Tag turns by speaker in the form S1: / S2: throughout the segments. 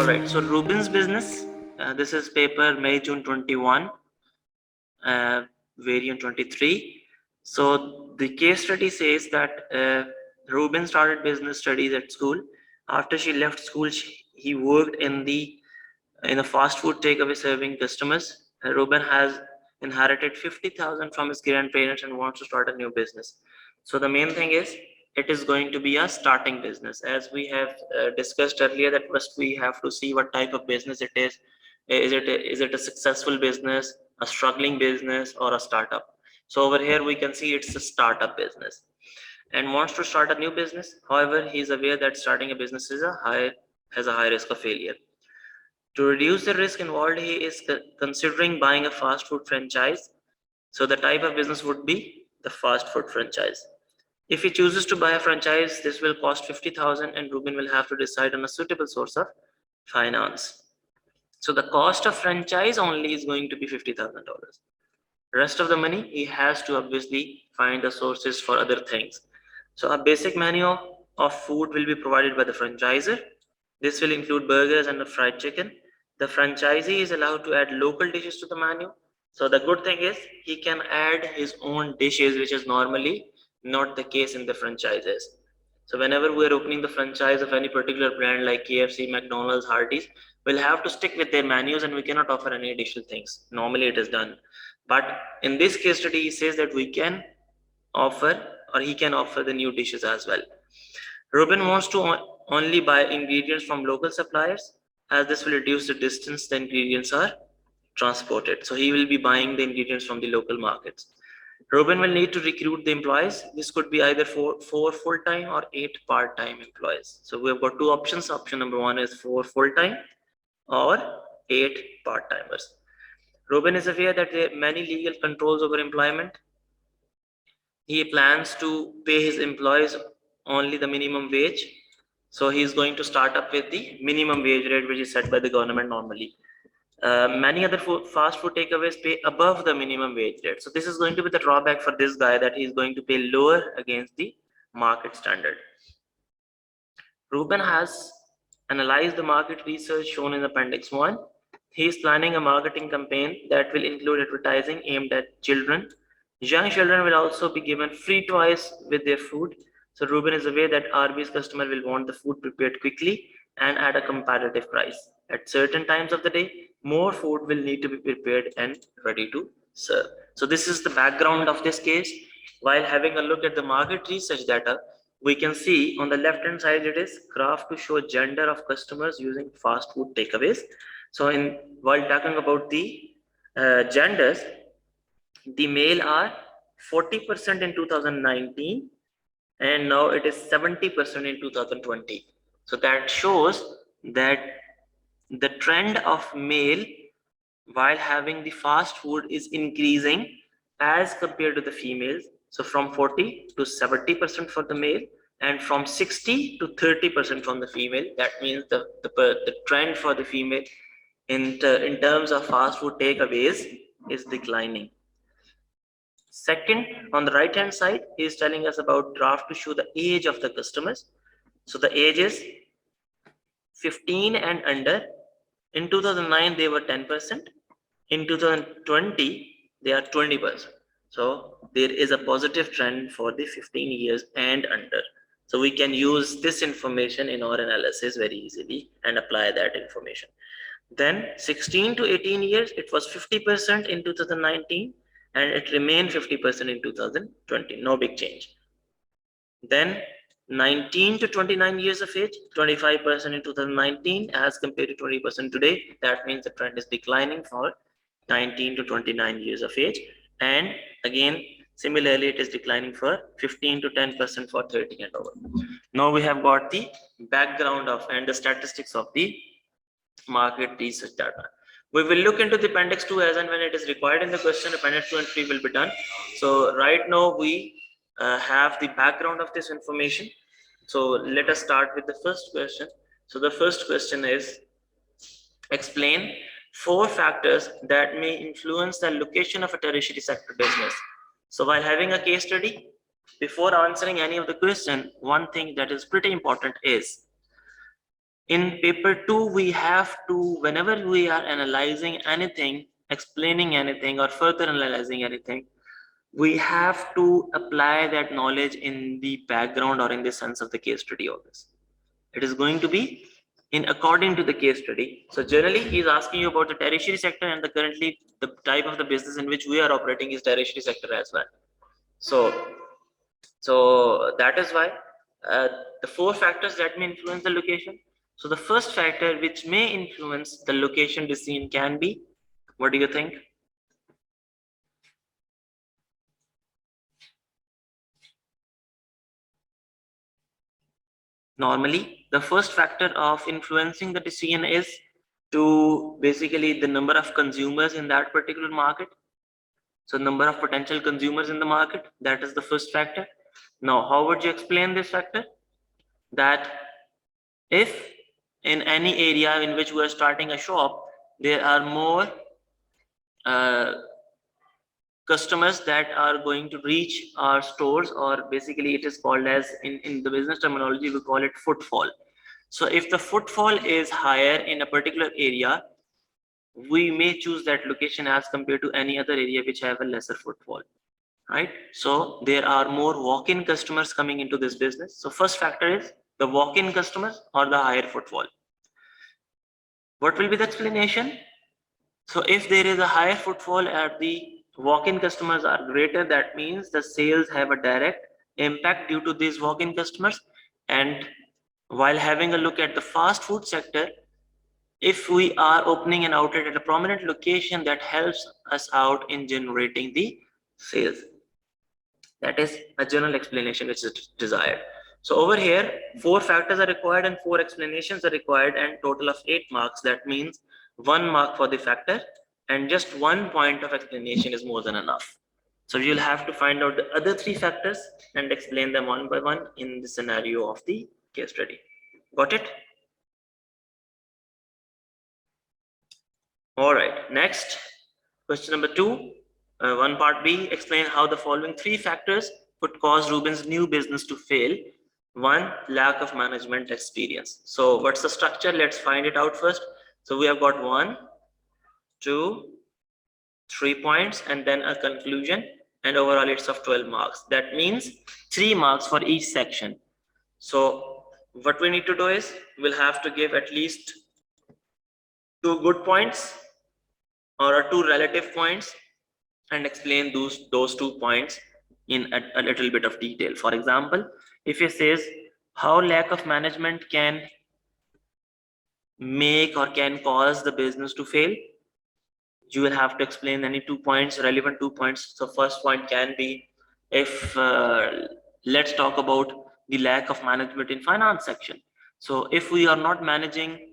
S1: Alright, so Rubin's business, this is paper May June 21, variant 23. So the case study says that Rubin started business studies at school. After she left school, he worked in a fast food takeaway serving customers. Rubin has inherited 50,000 from his grandparents and wants to start a new business. So the main thing is it is going to be a starting business. As we have discussed earlier, that first we have to see what type of business it is. Is it a successful business, a struggling business, or a startup? So over here we can see it's a startup business and wants to start a new business. However, he is aware that starting a business has a high risk of failure. To reduce the risk involved, he is considering buying a fast food franchise. So the type of business would be the fast food franchise. If he chooses to buy a franchise, this will cost 50,000 and Rubin will have to decide on a suitable source of finance. So the cost of franchise only is going to be $50,000. Rest of the money, he has to obviously find the sources for other things. So a basic menu of food will be provided by the franchisor. This will include burgers and a fried chicken. The franchisee is allowed to add local dishes to the menu. So the good thing is he can add his own dishes, which is normally not the case in the franchises. So whenever we are opening the franchise of any particular brand like KFC, McDonald's, Hardee's, we'll have to stick with their menus and we cannot offer any additional things. Normally it is done. But in this case study, he says that we can offer, or he can offer, the new dishes as well. Rubin wants to only buy ingredients from local suppliers, as this will reduce the distance the ingredients are transported. So he will be buying the ingredients from the local markets. Rubin will need to recruit the employees. This could be either four full-time or 8 part-time employees. So we have got two options. Option number one is 4 full-time or 8 part-timers. Rubin is aware that there are many legal controls over employment. He plans to pay his employees only the minimum wage. So he is going to start up with the minimum wage rate, which is set by the government normally. Many other fast food takeaways pay above the minimum wage rate. So this is going to be the drawback for this guy, that he is going to pay lower against the market standard. Rubin has analyzed the market research shown in Appendix 1. He is planning a marketing campaign that will include advertising aimed at children. Young children will also be given free toys with their food. So Rubin is aware that RB's customer will want the food prepared quickly and at a competitive price. At certain times of the day, more food will need to be prepared and ready to serve. So this is the background of this case. While having a look at the market research data, we can see on the left hand side it is graph to show gender of customers using fast food takeaways. So while talking about the genders, the male are 40% in 2019 and now it is 70% in 2020. So that shows that the trend of male while having the fast food is increasing as compared to the females. So from 40 to 70% for the male and from 60 to 30% from the female. That means the trend for the female in terms of fast food takeaways is declining. Second, on the right hand side, he is telling us about graph to show the age of the customers. So the age is 15 and under. In 2009 they were 10%. In 2020 they are 20%. So there is a positive trend for the 15 years and under. So we can use this information in our analysis very easily and apply that information. Then 16 to 18 years, it was 50% in 2019 and it remained 50% in 2020. No big change. Then 19 to 29 years of age, 25% in 2019 as compared to 20% today. That means the trend is declining for 19 to 29 years of age. And again, similarly, it is declining for 15 to 10% for 30 and over. Now we have got the background of and the statistics of the market research data. We will look into the appendix 2 as and when it is required in the question. Appendix 2 and 3 will be done. So right now we have the background of this information. So let us start with the first question. So the first question is, explain 4 factors that may influence the location of a tertiary sector business. So while having a case study, before answering any of the question, one thing that is pretty important is In paper 2, we have to, whenever we are analyzing anything, explaining anything, or further analyzing anything, we have to apply that knowledge in the background or in the sense of the case study always. It is going to be in according to the case study. So generally he is asking you about the tertiary sector, and the currently the type of the business in which we are operating is tertiary sector as well. So that is why the four factors that may influence the location. So the first factor which may influence the location decision can be, what do you think? Normally, the first factor of influencing the decision is to basically the number of consumers in that particular market. So number of potential consumers in the market, that is the first factor. Now, how would you explain this factor? That if in any area in which we are starting a shop, there are more uh, customers that are going to reach our stores, or basically it is called as, in the business terminology, we call it footfall. So if the footfall is higher in a particular area, we may choose that location as compared to any other area which have a lesser footfall, right? So there are more walk-in customers coming into this business. So first factor is the walk-in customers or the higher footfall. What will be the explanation? So if there is a higher footfall and the walk-in customers are greater, that means the sales have a direct impact due to these walk-in customers. And while having a look at the fast food sector, if we are opening an outlet at a prominent location, that helps us out in generating the sales. That is a general explanation which is desired. So over here, 4 factors are required and 4 explanations are required, and total of 8 marks. That means 1 mark for the factor, and just 1 point of explanation is more than enough. So you'll have to find out the other 3 factors and explain them one by one in the scenario of the case study. Got it? All right, next, question number 2, 1 part B, explain how the following 3 factors could cause Ruben's new business to fail. 1, lack of management experience. So what's the structure? Let's find it out first. So we have got 1, 2, 3 points, and then a conclusion, and overall it's of 12 marks. That means 3 marks for each section. So what we need to do is, we'll have to give at least 2 good points or 2 relative points and explain those 2 points in a little bit of detail. For example, if it says how lack of management can make or can cause the business to fail, you will have to explain any 2 points, relevant 2 points. So first point can be, if let's talk about the lack of management in finance section. So if we are not managing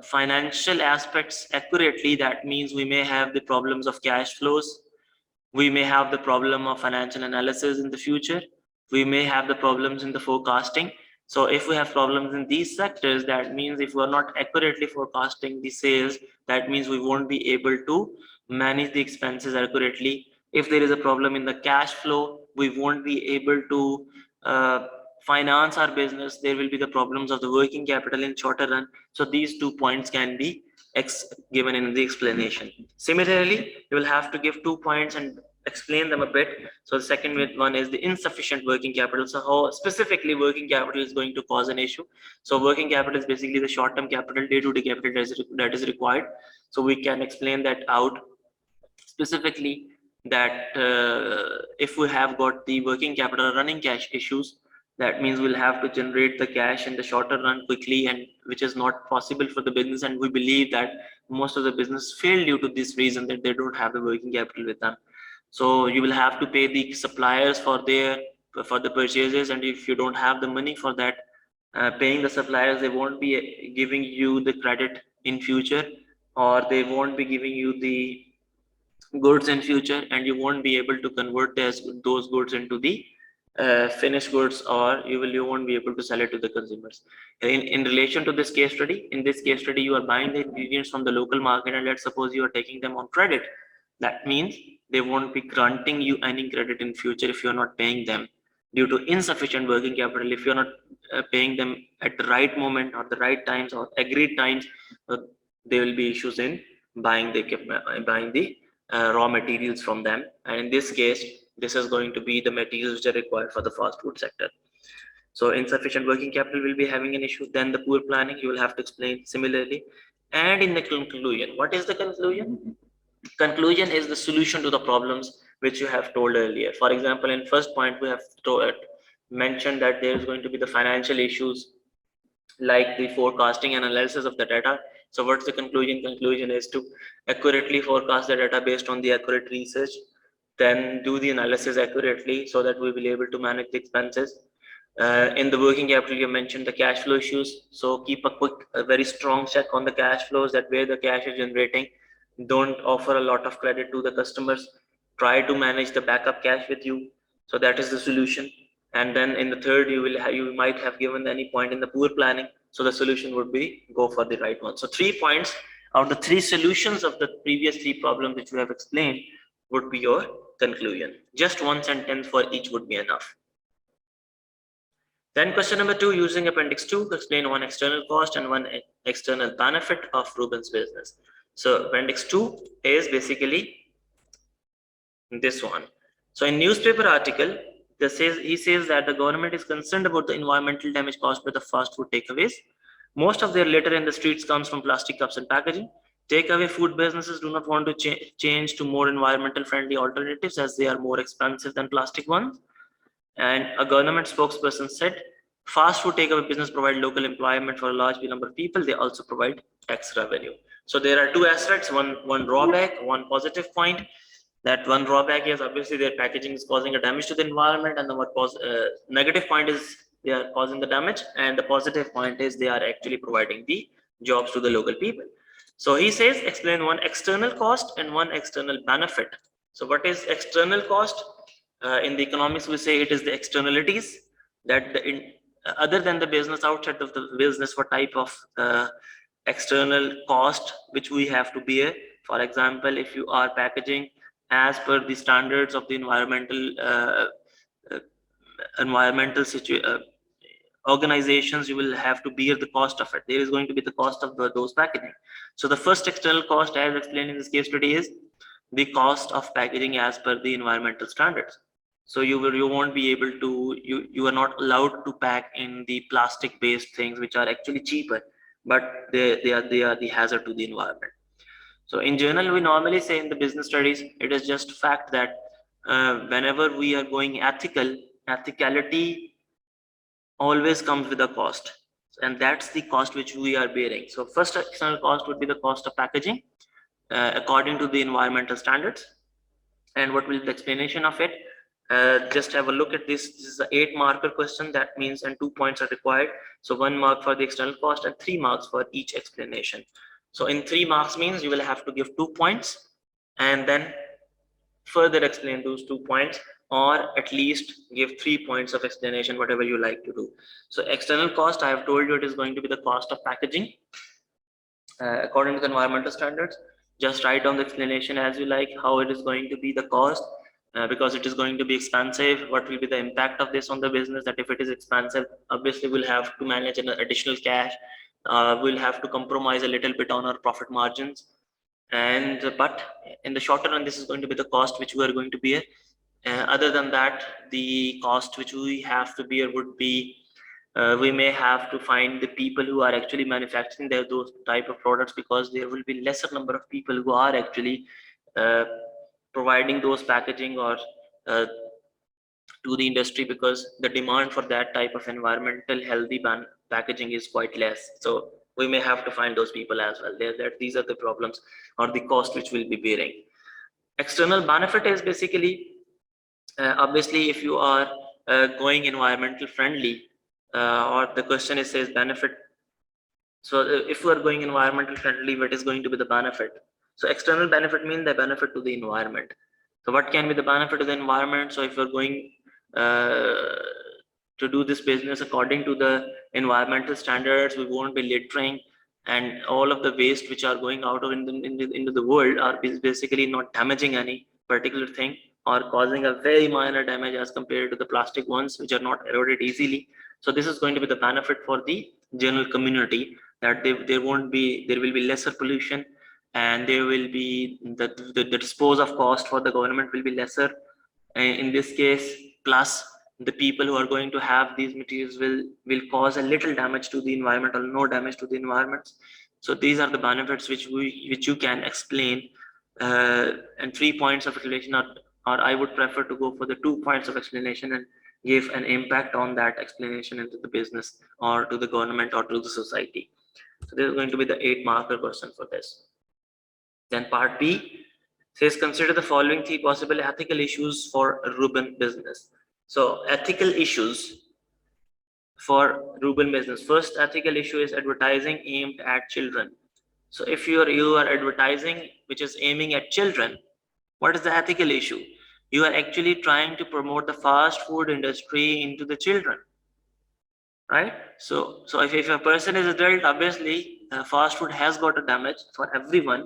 S1: financial aspects accurately, that means we may have the problems of cash flows, we may have the problem of financial analysis in the future, we may have the problems in the forecasting. So if we have problems in these sectors, that means if we are not accurately forecasting the sales, that means we won't be able to manage the expenses accurately. If there is a problem in the cash flow, we won't be able to finance our business. There will be the problems of the working capital in shorter run. So these 2 points can be given in the explanation. Similarly, you will have to give 2 points and explain them a bit. So the second one is the insufficient working capital. So how specifically working capital is going to cause an issue. So working capital is basically the short-term capital, day-to-day capital that is required. So we can explain that out specifically, that if we have got the working capital or running cash issues, that means we'll have to generate the cash in the shorter run quickly, and which is not possible for the business. And we believe that most of the business fail due to this reason, that they don't have the working capital with them. So you will have to pay the suppliers for the purchases, and if you don't have the money for that, paying the suppliers, they won't be giving you the credit in future, or they won't be giving you the goods in future, and you won't be able to convert those goods into the finished goods, or you won't be able to sell it to the consumers. In relation to this case study, in this case study, you are buying the ingredients from the local market, and let's suppose you are taking them on credit. That means they won't be granting you any credit in future if you are not paying them due to insufficient working capital. If you are not paying them at the right moment or the right times or agreed times, uh, there will be issues in buying the equipment, buying the raw materials from them. And in this case, this is going to be the materials which are required for the fast food sector. So insufficient working capital will be having an issue. Then the poor planning, you will have to explain similarly. And in the conclusion, what is the conclusion? Conclusion is the solution to the problems which you have told earlier. For example, in first point, we have mentioned that there is going to be the financial issues like the forecasting and analysis of the data. So what's the conclusion? Conclusion is to accurately forecast the data based on the accurate research, then do the analysis accurately so that we will be able to manage the expenses. In the working capital, you mentioned the cash flow issues. So keep a very strong check on the cash flows, that where the cash is generating. Don't offer a lot of credit to the customers. Try to manage the backup cash with you. So that is the solution. And then in the third, you might have given any point in the poor planning. So the solution would be go for the right one. So 3 points out of the 3 solutions of the previous 3 problems which we have explained would be your conclusion. Just one sentence for each would be enough. Then question number 2, using appendix 2, explain one external cost and one external benefit of Ruben's business. So appendix 2 is basically this one. So in newspaper article, he says that the government is concerned about the environmental damage caused by the fast food takeaways. Most of their litter in the streets comes from plastic cups and packaging. Takeaway food businesses do not want to change to more environmental friendly alternatives as they are more expensive than plastic ones. And a government spokesperson said, fast food takeaway business provide local employment for a large number of people. They also provide tax revenue. So there are 2 aspects, one drawback, one positive point. That one drawback is obviously their packaging is causing a damage to the environment, and the negative point is they are causing the damage, and the positive point is they are actually providing the jobs to the local people. So he says, explain one external cost and one external benefit. So what is external cost? In the economics, we say it is the externalities that other than the business, outside of the business, what type of external cost which we have to bear. For example, if you are packaging as per the standards of the environmental organizations, you will have to bear the cost of it. There is going to be the cost of those packaging. So the first external cost, as explained in this case study, is the cost of packaging as per the environmental standards. So you won't be able to, you are not allowed to pack in the plastic based things which are actually cheaper, but they are the hazard to the environment. So in general, we normally say in the business studies, it is just fact that whenever we are going ethical, ethicality always comes with a cost, and that's the cost which we are bearing. So first external cost would be the cost of packaging according to the environmental standards. And what will be the explanation of it? Just have a look at this. This is an 8 marker question. That means, and 2 points are required. So 1 mark for the external cost and 3 marks for each explanation. So in 3 marks means you will have to give 2 points and then further explain those 2 points, or at least give 3 points of explanation, whatever you like to do. So external cost, I have told you, it is going to be the cost of packaging according to the environmental standards. Just write down the explanation as you like, how it is going to be the cost, because it is going to be expensive. What will be the impact of this on the business? That if it is expensive, obviously we'll have to manage an additional cash. We'll have to compromise a little bit on our profit margins. And but in the shorter run, this is going to be the cost which we are going to bear. Other than that, the cost which we have to bear would be, we may have to find the people who are actually manufacturing those type of products, because there will be lesser number of people who are actually providing those packaging or to the industry, because the demand for that type of environmental healthy packaging is quite less. So we may have to find those people as well. These are the problems or the cost which we'll be bearing. External benefit is basically, obviously if you are going environmental friendly, or the question is says benefit. So if you are going environmental friendly, what is going to be the benefit? So external benefit means the benefit to the environment. So what can be the benefit to the environment? So if you're going to do this business according to the environmental standards, we won't be littering, and all of the waste which are going out of into the world are basically not damaging any particular thing, or causing a very minor damage as compared to the plastic ones which are not eroded easily. So this is going to be the benefit for the general community, that there will be lesser pollution, and there will be the dispose of cost for the government will be lesser in this case. Plus the people who are going to have these materials will cause a little damage to the environment or no damage to the environment. So these are the benefits which you can explain, and 3 points of explanation, or I would prefer to go for the 2 points of explanation and give an impact on that explanation into the business or to the government or to the society. So this is going to be the 8 marker question for this. Then part B says, consider the following 3 possible ethical issues for urban business. So ethical issues for rural business. First ethical issue is advertising aimed at children. So if you are advertising which is aiming at children, what is the ethical issue? You are actually trying to promote the fast food industry into the children, right? So if a person is adult, obviously fast food has got a damage for everyone,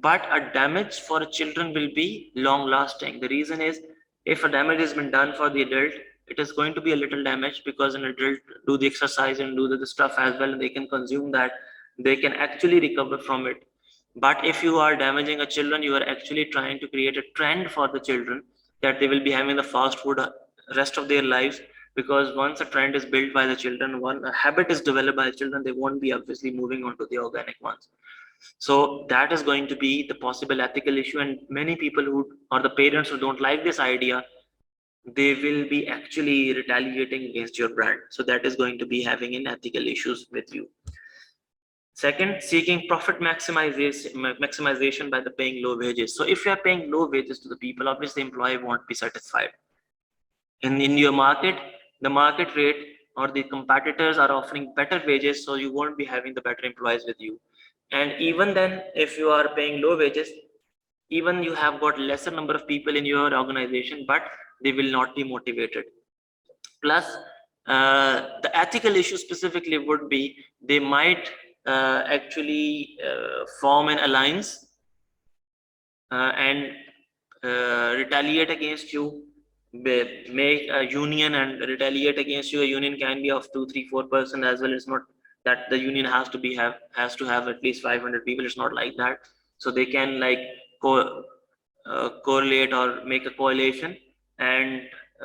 S1: but a damage for children will be long lasting. The reason is, if a damage has been done for the adult, it is going to be a little damage, because an adult do the exercise and do the stuff as well, and they can consume that, they can actually recover from it. But if you are damaging a children, you are actually trying to create a trend for the children, that they will be having the fast food rest of their lives, because once a trend is built by the children, one a habit is developed by the children, they won't be obviously moving on to the organic ones. So that is going to be the possible ethical issue, and many people who, or the parents who don't like this idea, they will be actually retaliating against your brand. So that is going to be having an ethical issues with you. Second, seeking profit maximization by the paying low wages. So if you are paying low wages to the people, obviously the employee won't be satisfied. In your market, the market rate or the competitors are offering better wages, so you won't be having the better employees with you. And even then, if you are paying low wages, even you have got lesser number of people in your organization, but they will not be motivated. Plus the ethical issue specifically would be, they might actually form an alliance and retaliate against you, make a union and retaliate against you. A union can be of 2, 3, 4% as well. It's not that the union has to have at least 500 people. It's not like that. So they can like correlate or make a coalition and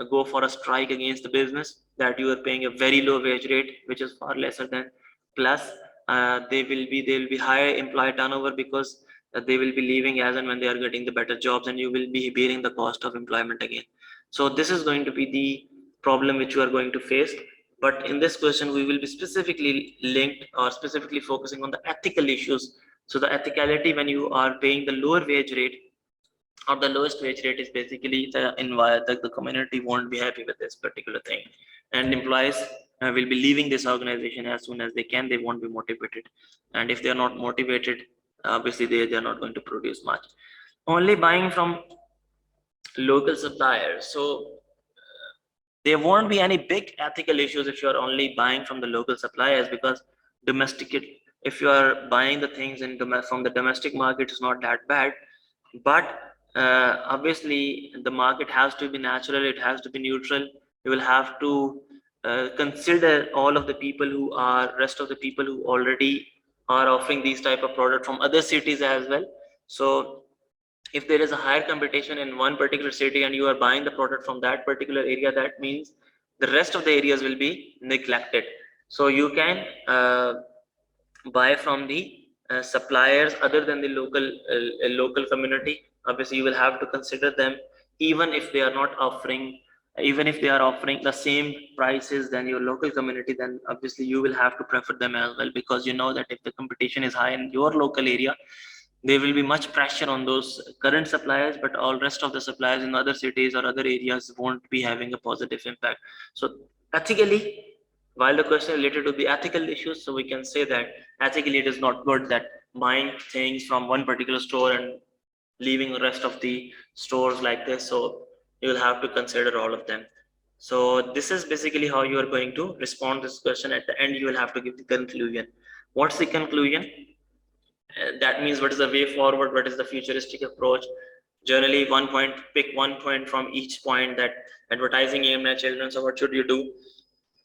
S1: go for a strike against the business, that you are paying a very low wage rate which is far lesser than. Plus they will be higher employee turnover, because they will be leaving as and when they are getting the better jobs, and you will be bearing the cost of employment again. So this is going to be the problem which you are going to face. But in this question we will be specifically linked or specifically focusing on the ethical issues. So the ethicality, when you are paying the lower wage rate or the lowest wage rate, is basically the community won't be happy with this particular thing, and employees will be leaving this organization as soon as they can. They won't be motivated, and if they are not motivated, obviously they are not going to produce much. Only buying from local suppliers. So there won't be any big ethical issues if you are only buying from the local suppliers, because domestic, if you are buying the things from the domestic market, is not that bad. But obviously the market has to be natural, it has to be neutral. You will have to consider all of the people who are rest of the people who already are offering these type of product from other cities as well. So if there is a higher competition in one particular city and you are buying the product from that particular area, that means the rest of the areas will be neglected. So you can buy from the suppliers other than the local community. Obviously you will have to consider them, even if they are not offering, even if they are offering the same prices than your local community, then obviously you will have to prefer them as well, because you know that if the competition is high in your local area, there will be much pressure on those current suppliers, but all rest of the suppliers in other cities or other areas won't be having a positive impact. So ethically, while the question is related to the ethical issues, so we can say that ethically it is not good that buying things from one particular store and leaving the rest of the stores like this. So you will have to consider all of them. So this is basically how you are going to respond to this question. At the end you will have to give the conclusion. What's the conclusion? That means what is the way forward, what is the futuristic approach. Generally pick one point from each point, that advertising aimed at children, so what should you do?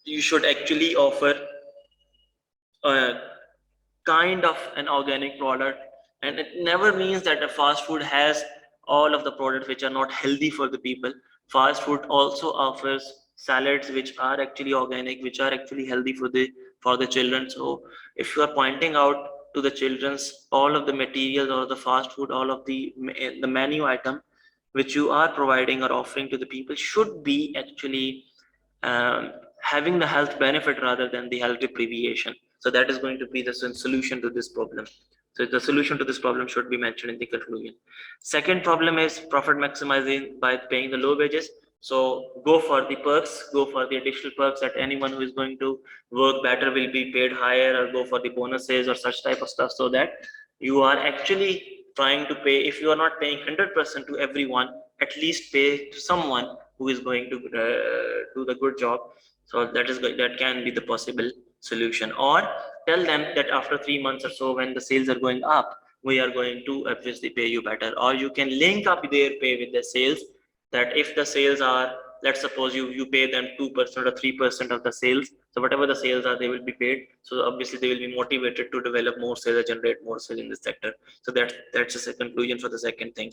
S1: you should actually offer a kind of an organic product, and it never means that a fast food has all of the products which are not healthy for the people. Fast food also offers salads which are actually organic, which are actually healthy for the children. So if you are pointing out to the children's all of the materials or the fast food, all of the menu item which you are providing or offering to the people should be actually having the health benefit rather than the health deprivation. So that is going to be the solution to this problem. So the solution to this problem should be mentioned in the conclusion. Second problem is profit maximizing by paying the low wages. So go for the perks, go for the additional perks that anyone who is going to work better will be paid higher, or go for the bonuses or such type of stuff, so that you are actually trying to pay. If you are not paying 100% to everyone, at least pay to someone who is going to do the good job. So that can be the possible solution. Or tell them that after 3 months or so, when the sales are going up, we are going to obviously pay you better. Or you can link up their pay with the sales, that if the sales are, let's suppose you pay them 2% or 3% of the sales, so whatever the sales are, they will be paid. So obviously they will be motivated to develop more sales or generate more sales in this sector. So that's a conclusion for the second thing.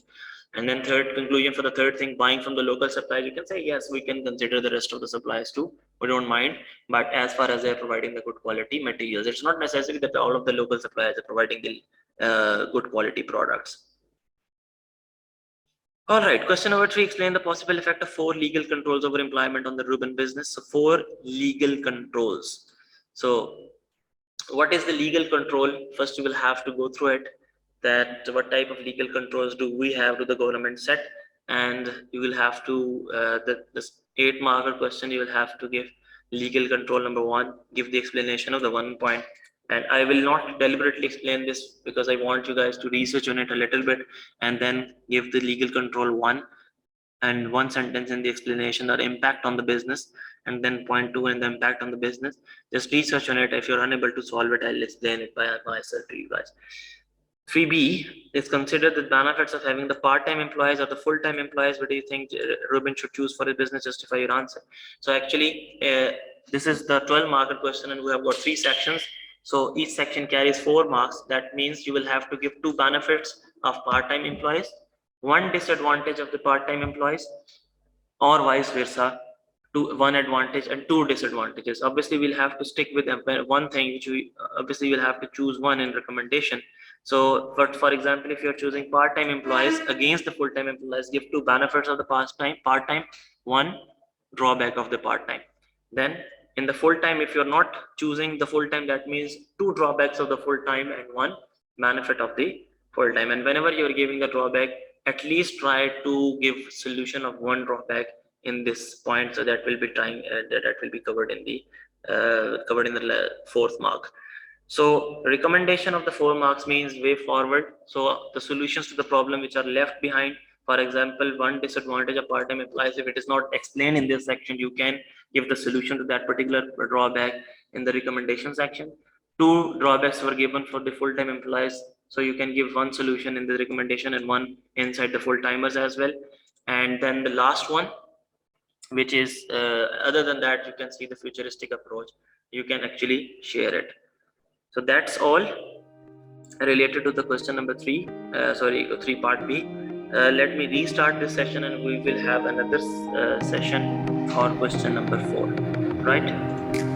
S1: And then third conclusion for the third thing, buying from the local suppliers, you can say yes, we can consider the rest of the suppliers too, we don't mind, but as far as they're providing the good quality materials, it's not necessary that all of the local suppliers are providing the good quality products. All right, question number 3, explain the possible effect of 4 legal controls over employment on the Reuben business. So 4 legal controls. So what is the legal control? First, you will have to go through it, that what type of legal controls do we have to the government set, and you will have to, this 8 marker question, you will have to give legal control number 1, give the explanation of the 1 point. And I will not deliberately explain this because I want you guys to research on it a little bit, and then give the legal control 1 and 1 sentence in the explanation or impact on the business, and then point 2 and the impact on the business. Just research on it. If you're unable to solve it, I'll explain it by myself to you guys. 3B is consider the benefits of having the part-time employees or the full-time employees. What do you think Ruben should choose for his business? Justify your answer. So actually, this is the 12 marker question, and we have got 3 sections. So each section carries 4 marks. That means you will have to give 2 benefits of part-time employees, 1 disadvantage of the part-time employees, or vice versa, 1 advantage and 2 disadvantages. Obviously we'll have to stick with one thing, which we obviously will have to choose one in recommendation. So for example, if you're choosing part-time employees against the full-time employees, give 2 benefits of the part-time, 1 drawback of the part-time. Then in the full-time, if you're not choosing the full-time, that means 2 drawbacks of the full-time and 1 benefit of the full-time. And whenever you're giving the drawback, at least try to give solution of 1 drawback in this point, so that will be trying that will be covered in the 4th mark. So recommendation of the 4 marks means way forward. So the solutions to the problem which are left behind, for example, 1 disadvantage of part-time employees, if it is not explained in this section, you can give the solution to that particular drawback in the recommendation section. 2 drawbacks were given for the full-time employees, so you can give 1 solution in the recommendation and 1 inside the full-timers as well. And then the last one, which is other than that, you can see the futuristic approach, you can actually share it. So that's all related to the question number 3, 3 part B. Let me restart this session, and we will have another session for question number 4, right?